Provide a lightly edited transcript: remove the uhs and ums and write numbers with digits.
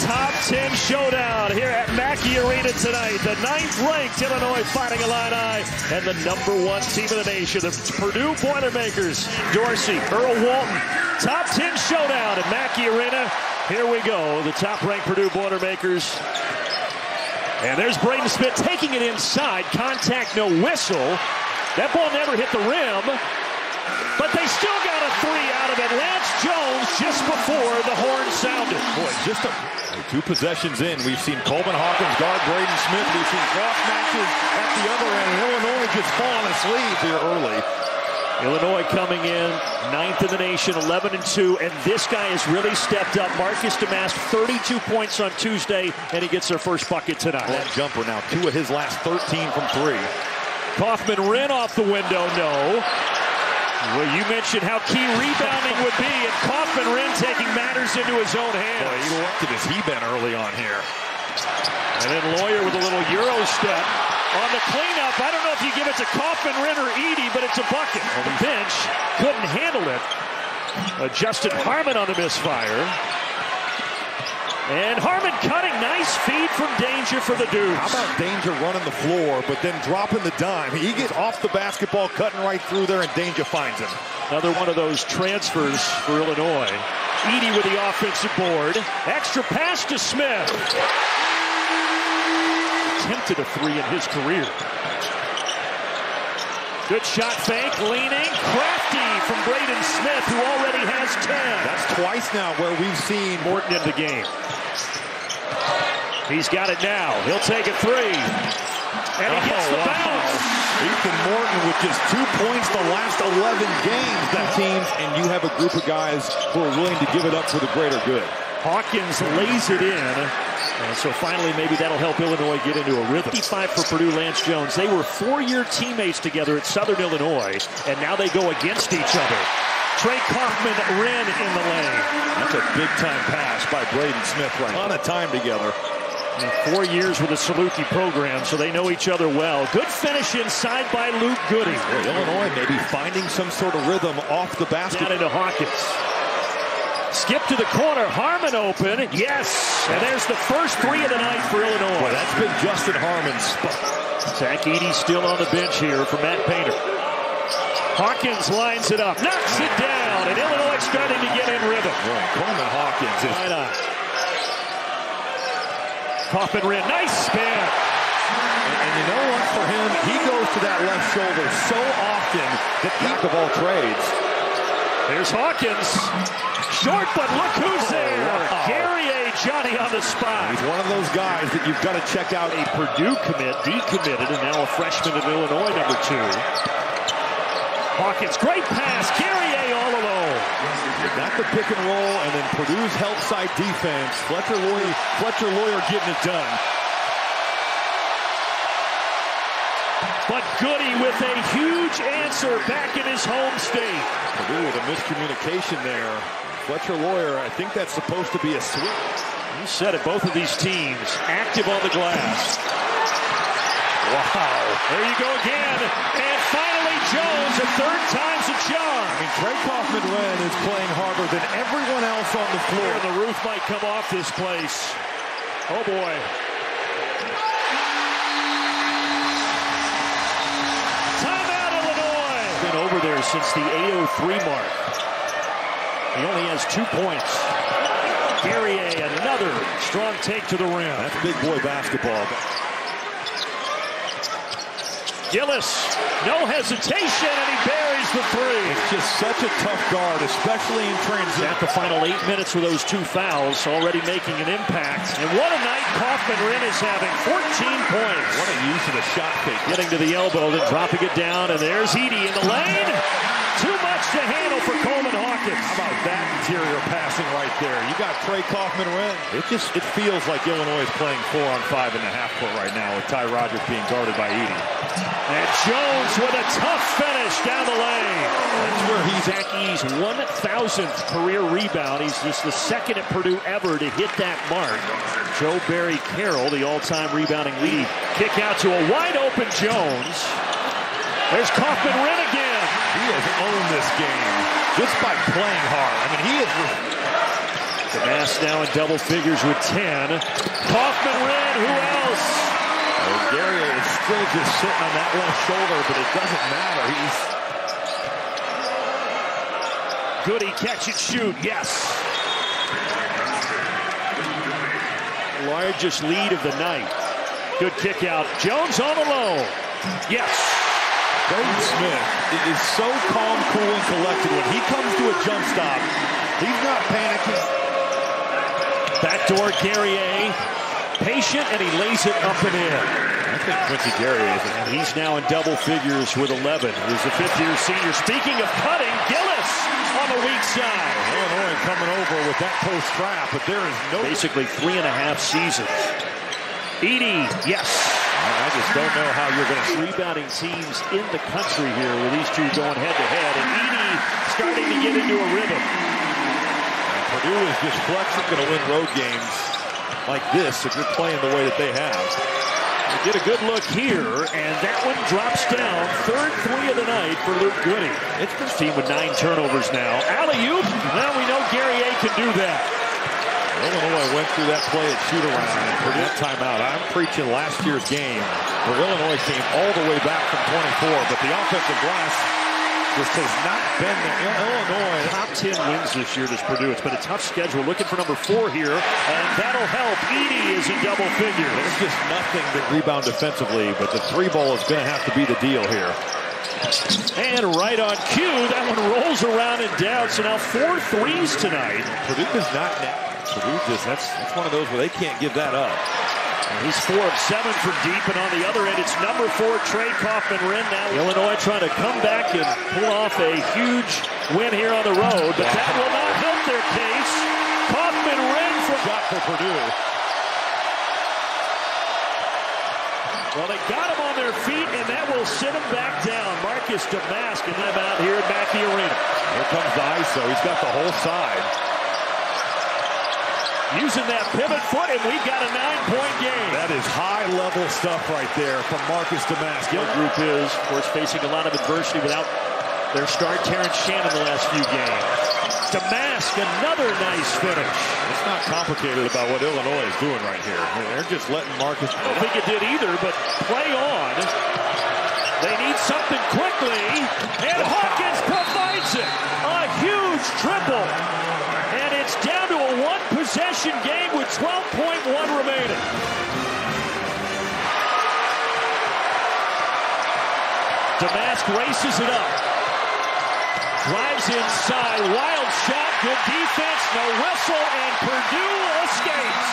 top 10 showdown here at Mackey Arena tonight. The 9th-ranked Illinois Fighting Illini and the #1 team of the nation, the Purdue Boilermakers. Dorsey, Earl Walton, top 10 showdown at Mackey Arena. Here we go, the top-ranked Purdue Boilermakers. And there's Braden Smith taking it inside. Contact, no whistle. That ball never hit the rim, but they still got a 3 out of it. Lance Jones just before the horn sounded. Boy, just 2 possessions in, we've seen Coleman Hawkins guard Braden Smith. We've seen cross matches at the other end. Illinois just falling asleep here early. Illinois coming in 9th in the nation, 11-2, and this guy has really stepped up. Marcus Damask, 32 points on Tuesday, and he gets their first bucket tonight. That jumper now, 2 of his last 13 from 3. Kaufman-Renn off the window, no. Well, you mentioned how key rebounding would be, and Kaufman-Renn taking matters into his own hands. Boy, he elected his he-been early on here. And then Lawyer with a little Euro step. On the cleanup, I don't know if you give it to Kaufman-Renn or Edey, but it's a bucket. The bench couldn't handle it. Justin Harmon on the misfire. And Harmon cutting, nice feed from Danger for the Dukes. How about Danger running the floor, but then dropping the dime? He gets off the basketball, cutting right through there, and Danger finds him. Another one of those transfers for Illinois. Edey with the offensive board. Extra pass to Smith. Attempted a 3 in his career. Good shot fake, leaning, crafty from Braden Smith, who already has 10. That's twice now where we've seen Morton in the game. He's got it now. He'll take a 3. And he gets the bounce. Ethan Morton with just 2 points the last 11 games, that teams, and you have a group of guys who are willing to give it up for the greater good. Hawkins lays it in. And so finally, maybe that'll help Illinois get into a rhythm. 55 for Purdue, Lance Jones. They were 4-year teammates together at Southern Illinois, and now they go against each other. Trey Kaufman-Renn in the lane. That's a big-time pass by Braden Smith right now. A ton of time together. And 4 years with the Saluki program, so they know each other well. Good finish inside by Luke Goody. Illinois maybe finding some sort of rhythm off the basket. Down into Hawkins. Skip to the corner, Harmon open, yes! And there's the first 3 of the night for Illinois. Boy, that's been Justin Harmon's spot. Zach Edey still on the bench here for Matt Painter. Hawkins lines it up, knocks it down, and Illinois starting to get in rhythm. Boy, Coleman Hawkins is... Why not? Kaufman-Renn, nice spin. And you know what, for him, he goes to that left shoulder so often that jack of all trades. There's Hawkins. Short, but look who's there. Wow. Gary A. Johnny on the spot. He's one of those guys that you've got to check out. A Purdue commit, decommitted, and now a freshman at Illinois, #2. Hawkins, great pass. Gary A. all alone. You got the pick and roll, and then Purdue's help side defense. Fletcher Lawyer getting it done. But Goody with a huge answer back in his home state. Purdue with a miscommunication there. Fletcher Lawyer, I think that's supposed to be a switch. You said it, both of these teams active on the glass. Wow. There you go again. And finally Jones, a 3rd time's a charm. I mean, Trey Kaufman-Renn is playing harder than everyone else on the floor. The roof might come off this place. Oh boy. Timeout, Illinois. Been over there since the 8:03 mark. He only has 2 points. Gary A. another strong take to the rim. That's big boy basketball. Gillis, no hesitation, and he buries the 3. It's just such a tough guard, especially in transition. At the final 8 minutes with those 2 fouls, already making an impact. And what a night Kaufman-Renn is having, 14 points. What a use of the shot fake. Getting to the elbow, then dropping it down, and there's Edey in the lane. Too much to handle for Coleman Hawkins. How about that interior passing right there? You got Trey Kaufman-Renn. It feels like Illinois is playing 4 on 5 in the half court right now with Ty Rogers being guarded by Edey. And Jones with a tough finish down the lane. That's where he's Zach Edey's 1,000th career rebound. He's just the 2nd at Purdue ever to hit that mark. Joe Barry Carroll, the all-time rebounding lead. Kick out to a wide-open Jones. There's Kaufman-Renn again. He has owned this game just by playing hard. I mean, he is Damask now in double figures with 10. Kaufman ran. Who else? Guerrier is still just sitting on that left shoulder, but it doesn't matter. Goody, catch and shoot. Yes. Largest lead of the night. Good kick out. Jones on the low. Yes. Braden Smith is so calm, cool, and collected. When he comes to a jump stop, he's not panicking. Backdoor Guerrier. Patient, and he lays it up and in. I think Quincy Guerrier is, and he's now in double figures with 11. He's a fifth-year senior. Speaking of cutting, Gillis on the weak side. Illinois coming over with that post trap, but there is no... Basically 3.5 seasons. Edey, yes. I just don't know how you're going to... Rebounding teams in the country here with these two going head-to-head. And Edey starting to get into a rhythm. And Purdue is just flexing, going to win road games like this if you're playing the way that they have. Get a good look here, and that one drops down. Third three of the night for Luke Goody. It's this team with 9 turnovers now. Alley-oop. Well, we know Guerrier can do that. Illinois went through that play at shoot-around and Purdue timeout. I'm preaching last year's game where Illinois came all the way back from 24, but the offensive glass just has not been there. Illinois. Top 10 wins this year to Purdue. It's been a tough schedule. Looking for number 4 here, and that'll help. Edey is in double figures. There's just nothing that rebound defensively, but the 3-ball is going to have to be the deal here. And right on cue, that one rolls around and down. So now 4 threes tonight. Purdue does not. Purdue just, that's one of those where they can't give that up. He's 4 of 7 from deep, and on the other end, it's number 4, Trey Kaufman-Renn. Now Illinois trying to come back and pull off a huge win here on the road, but that will not help their case. Kaufman-Renn from... Shot for Purdue. Well, they got him on their feet, and that will sit him back down. Marcus Damask and them out here at Mackey Arena. Here comes the ISO. He's got the whole side. Using that pivot foot, and we've got a 9-point game. That is high-level stuff right there from Marcus Damask. Your group is, of course, facing a lot of adversity without their star Terrence Shannon the last few games. Damask, another nice finish. It's not complicated about what Illinois is doing right here. They're just letting Marcus... I don't think it did either, but play on. They need something quickly, and Hawkins provides it. A huge triple. And it's down to a 1-possession game with 12.1 remaining. Damask races it up. Drives inside. Wild shot. Good defense. No whistle. And Purdue escapes.